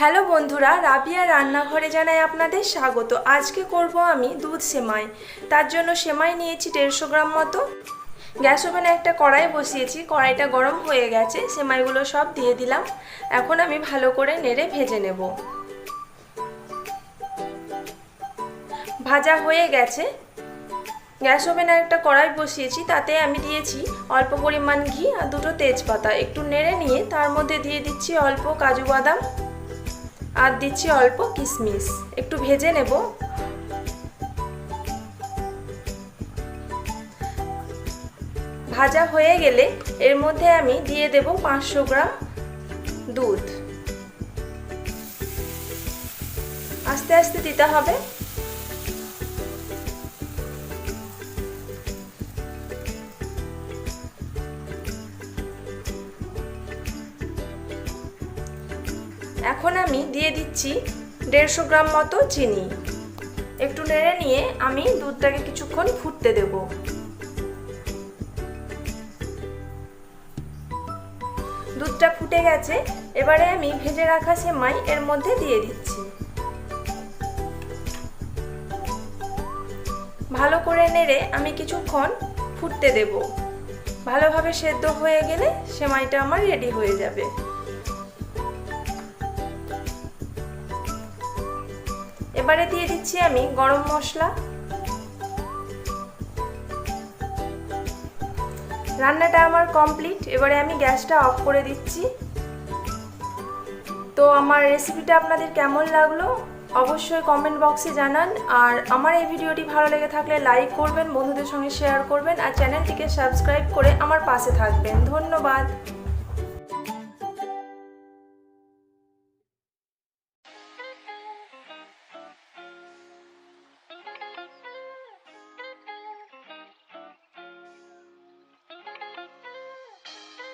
Hello বন্ধুরা, রাবিয়া রান্নাঘরে জানাই আপনাদের স্বাগত। আজকে করব আমি দুধ সেমাই। তার জন্য সেমাই নিয়েছি 150 গ্রাম মতো। গ্যাস ওভেনে একটা কড়াই বসিয়েছি, কড়াইটা গরম হয়ে গেছে, সেমাইগুলো সব দিয়ে দিলাম। এখন আমি ভালো করে নেড়ে ভেজে নেব। ভাজা হয়ে গেছে। গ্যাস ওভেনে একটা কড়াই বসিয়েছি, তাতে আমি দিয়েছি অল্প পরিমাণ ঘি আর দুটো তেজপাতা। একটু নেড়ে নিয়ে তার মধ্যে দিয়ে দিচ্ছি অল্প কাজু বাদাম আর দিচ্ছি অল্প কিশমিশ। একটু ভেজে নেব। ভাজা হয়ে গেলে এর মধ্যে আমি দিয়ে দেব 500 গ্রাম দুধ। আস্তে আস্তে দিতে হবে। এখন আমি দিয়ে দিচ্ছি 150 গ্রাম মতো চিনি। একটু নেড়ে নিয়ে আমি দুধটাকে কিছুক্ষণ ফুটতে দেব। দুধটা ফুটে গেছে, এবারে আমি ভেজে রাখা সেমাই এর মধ্যে দিয়ে দিচ্ছি। ভালো করে নেড়ে আমি কিছুক্ষণ ফুটতে দেব। ভালোভাবে সেদ্ধ হয়ে গেলে সেমাইটা আমার রেডি হয়ে যাবে। এবারে দিয়ে দিচ্ছি আমি গরম মশলা। রান্নাটা আমার কমপ্লিট। এবারে আমি গ্যাসটা অফ করে দিচ্ছি। তো আমার রেসিপিটা আপনাদের কেমন লাগলো অবশ্যই কমেন্ট বক্সে জানান। আর আমার এই ভিডিওটি ভালো লেগে থাকলে লাইক করবেন, বন্ধুদের সঙ্গে শেয়ার করবেন আর চ্যানেলটিকে সাবস্ক্রাইব করে আমার পাশে থাকবেন। ধন্যবাদ।